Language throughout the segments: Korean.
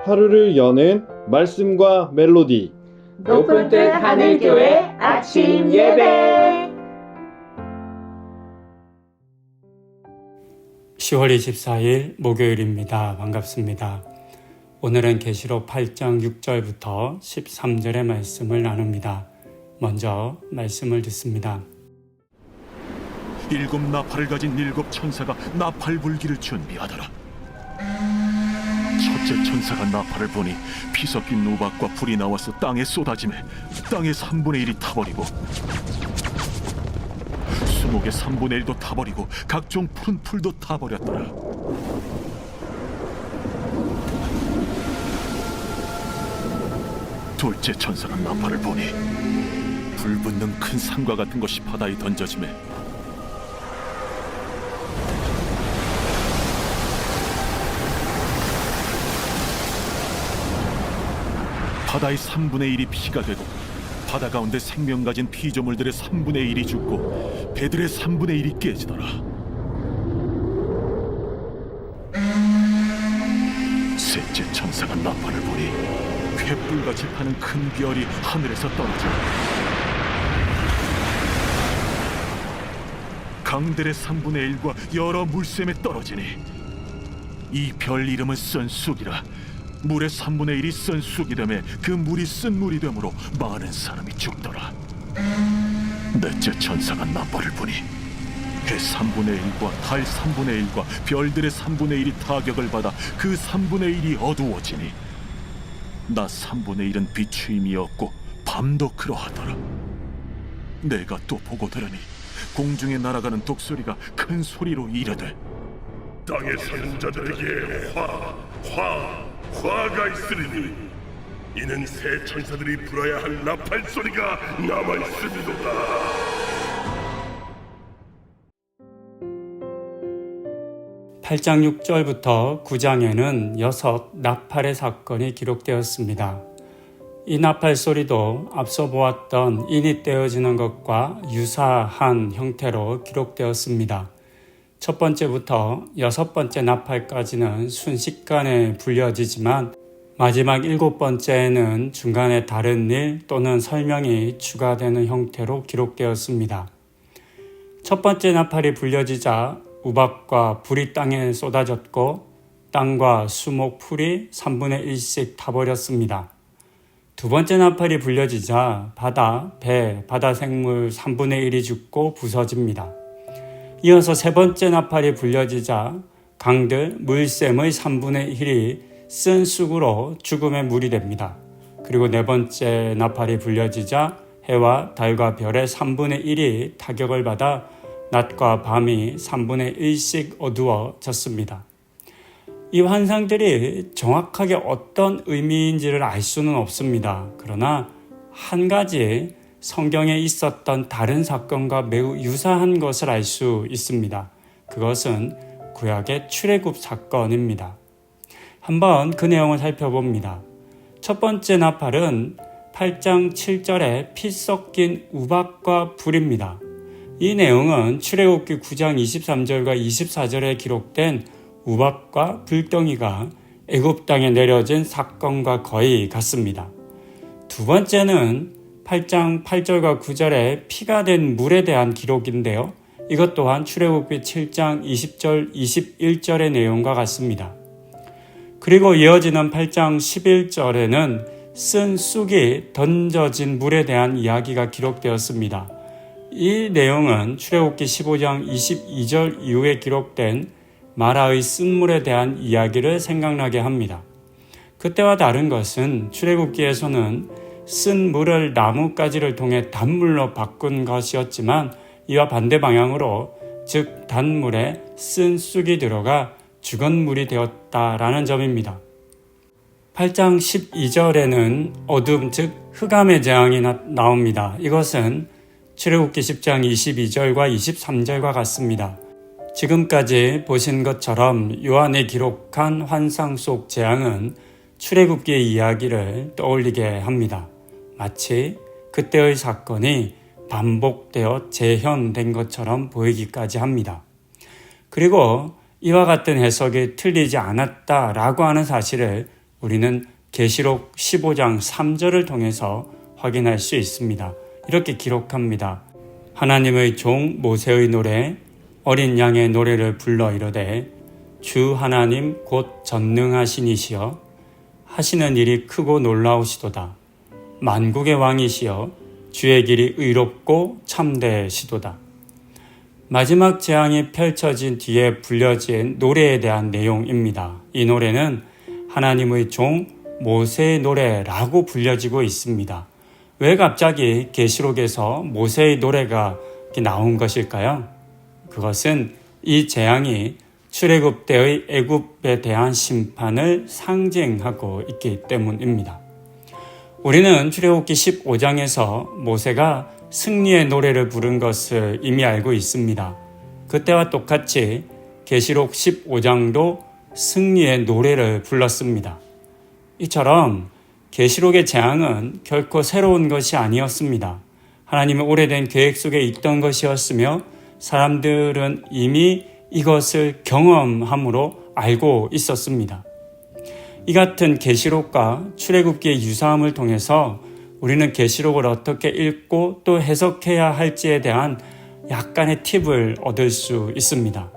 하루를 여는 말씀과 멜로디. 높은 뜻 하늘교회 아침 예배. 10월 24일 목요일입니다. 반갑습니다. 오늘은 계시록 8장 6절부터 13절의 말씀을 나눕니다. 먼저 말씀을 듣습니다. 일곱 나팔을 가진 일곱 천사가 나팔 불기를 준비하더라. 첫째 천사가 나팔을 보니 피 섞인 우박과 불이 나와서 땅에 쏟아지매 땅의 3분의 1이 타버리고 수목의 3분의 1도 타버리고 각종 푸른 풀도 타버렸더라. 둘째 천사가 나팔을 보니 불붙는 큰 산과 같은 것이 바다에 던져지매 바다의 3분의 1이 피가 되고 바다 가운데 생명 가진 피조물들의 3분의 1이 죽고 배들의 3분의 1이 깨지더라. 셋째 천사가 나팔을 보니 횃불같이 타는 큰 별이 하늘에서 떨어지고 강들의 3분의 1과 여러 물샘에 떨어지니 이 별 이름은 쓴쑥이라. 물의 3분의 1이 쓴 쑥이 되매 그 물이 쓴 물이 되므로 많은 사람이 죽더라. 넷째 천사가 나팔을 보니 해 3분의 1과 달 3분의 1과 별들의 3분의 1이 타격을 받아 그 3분의 1이 어두워지니 낮 3분의 1은 비추임이 없고 밤도 그러하더라. 내가 또 보고 들으니 공중에 날아가는 독소리가 큰 소리로 이르되 땅에 사는 자들에게 화가 있으리니 이는 새 천사들이 불어야 할 나팔 소리가 남아있음이로다. 팔장 6절부터 9장에는 6 나팔의 사건이 기록되었습니다. 이 나팔 소리도 앞서 보았던 인이 떼어지는 것과 유사한 형태로 기록되었습니다. 첫 번째부터 6번째 나팔까지는 순식간에 불려지지만 마지막 7번째에는 중간에 다른 일 또는 설명이 추가되는 형태로 기록되었습니다. 첫 번째 나팔이 불려지자 우박과 불이 땅에 쏟아졌고 땅과 수목 풀이 3분의 1씩 타버렸습니다. 두 번째 나팔이 불려지자 바다, 배, 바다 생물 3분의 1이 죽고 부서집니다. 이어서 세 번째 나팔이 불려지자 강들, 물샘의 3분의 1이 쓴 쑥으로 죽음의 물이 됩니다. 그리고 네 번째 나팔이 불려지자 해와 달과 별의 3분의 1이 타격을 받아 낮과 밤이 3분의 1씩 어두워졌습니다. 이 환상들이 정확하게 어떤 의미인지를 알 수는 없습니다. 그러나 한 가지 성경에 있었던 다른 사건과 매우 유사한 것을 알 수 있습니다. 그것은 구약의 출애굽 사건입니다. 한번 그 내용을 살펴봅니다. 첫 번째 나팔은 8장 7절에 피 섞인 우박과 불입니다. 이 내용은 출애굽기 9장 23절과 24절에 기록된 우박과 불덩이가 애굽 땅에 내려진 사건과 거의 같습니다. 두 번째는 8장 8절과 9절에 피가 된 물에 대한 기록인데요. 이것 또한 출애굽기 7장 20절, 21절의 내용과 같습니다. 그리고 이어지는 8장 11절에는 쓴 쑥이 던져진 물에 대한 이야기가 기록되었습니다. 이 내용은 출애굽기 15장 22절 이후에 기록된 마라의 쓴물에 대한 이야기를 생각나게 합니다. 그때와 다른 것은 출애굽기에서는 쓴 물을 나뭇가지를 통해 단물로 바꾼 것이었지만 이와 반대 방향으로 즉 단물에 쓴 쑥이 들어가 죽은 물이 되었다라는 점입니다. 8장 12절에는 어둠 즉 흑암의 재앙이 나옵니다. 이것은 출애굽기 10장 22절과 23절과 같습니다. 지금까지 보신 것처럼 요한이 기록한 환상 속 재앙은 출애굽기의 이야기를 떠올리게 합니다. 마치 그때의 사건이 반복되어 재현된 것처럼 보이기까지 합니다. 그리고 이와 같은 해석이 틀리지 않았다라고 하는 사실을 우리는 계시록 15장 3절을 통해서 확인할 수 있습니다. 이렇게 기록합니다. 하나님의 종 모세의 노래 어린 양의 노래를 불러 이르되 주 하나님 곧 전능하신 이시여 하시는 일이 크고 놀라우시도다. 만국의 왕이시여 주의 길이 의롭고 참되시도다. 마지막 재앙이 펼쳐진 뒤에 불려진 노래에 대한 내용입니다. 이 노래는 하나님의 종 모세의 노래라고 불려지고 있습니다. 왜 갑자기 계시록에서 모세의 노래가 나온 것일까요? 그것은 이 재앙이 출애굽 때의 애굽에 대한 심판을 상징하고 있기 때문입니다. 우리는 출애굽기 15장에서 모세가 승리의 노래를 부른 것을 이미 알고 있습니다. 그때와 똑같이 계시록 15장도 승리의 노래를 불렀습니다. 이처럼 계시록의 재앙은 결코 새로운 것이 아니었습니다. 하나님의 오래된 계획 속에 있던 것이었으며 사람들은 이미 이것을 경험함으로 알고 있었습니다. 이 같은 계시록과 출애굽기의 유사함을 통해서 우리는 계시록을 어떻게 읽고 또 해석해야 할지에 대한 약간의 팁을 얻을 수 있습니다.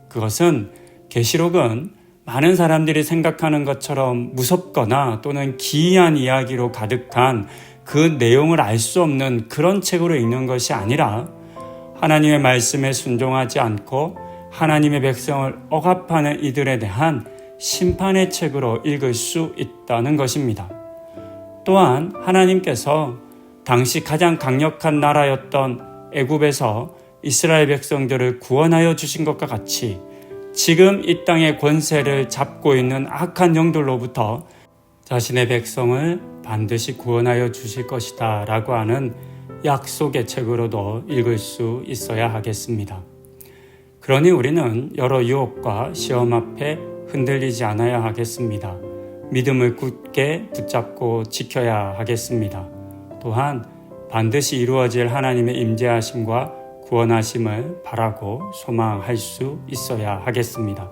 그것은 계시록은 많은 사람들이 생각하는 것처럼 무섭거나 또는 기이한 이야기로 가득한 그 내용을 알 수 없는 그런 책으로 읽는 것이 아니라 하나님의 말씀에 순종하지 않고 하나님의 백성을 억압하는 이들에 대한 심판의 책으로 읽을 수 있다는 것입니다. 또한 하나님께서 당시 가장 강력한 나라였던 애굽에서 이스라엘 백성들을 구원하여 주신 것과 같이 지금 이 땅의 권세를 잡고 있는 악한 영들로부터 자신의 백성을 반드시 구원하여 주실 것이다 라고 하는 약속의 책으로도 읽을 수 있어야 하겠습니다. 그러니 우리는 여러 유혹과 시험 앞에 흔들리지 않아야 하겠습니다. 믿음을 굳게 붙잡고 지켜야 하겠습니다. 또한 반드시 이루어질 하나님의 임재하심과 구원하심을 바라고 소망할 수 있어야 하겠습니다.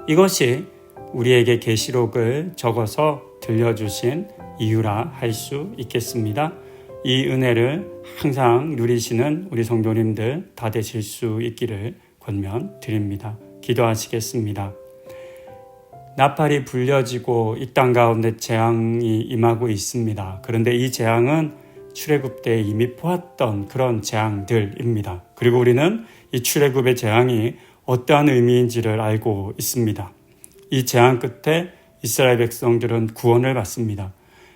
이것이 우리에게 계시록을 적어서 들려주신 이유라 할 수 있겠습니다. 이 은혜를 항상 누리시는 우리 성도님들 다 되실 수 있기를 권면드립니다. 기도하시겠습니다. 나팔이 불려지고 이 땅 가운데 재앙이 임하고 있습니다. 그런데 이 재앙은 출애굽 때 이미 보았던 그런 재앙들입니다. 그리고 우리는 이 출애굽의 재앙이 어떠한 의미인지를 알고 있습니다. 이 재앙 끝에 이스라엘 백성들은 구원을 받습니다.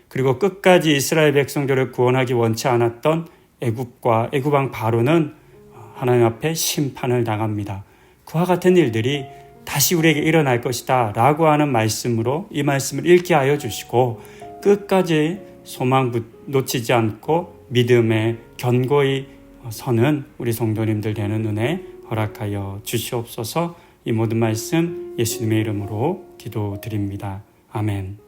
그리고 끝까지 이스라엘 백성들을 구원하기 원치 않았던 애굽과 애굽왕 바로는 하나님 앞에 심판을 당합니다. 그와 같은 일들이 다시 우리에게 일어날 것이다 라고 하는 말씀으로 이 말씀을 읽게 하여 주시고 끝까지 소망 놓치지 않고 믿음에 견고히 서는 우리 성도님들 되는 은혜 허락하여 주시옵소서. 이 모든 말씀 예수님의 이름으로 기도드립니다. 아멘.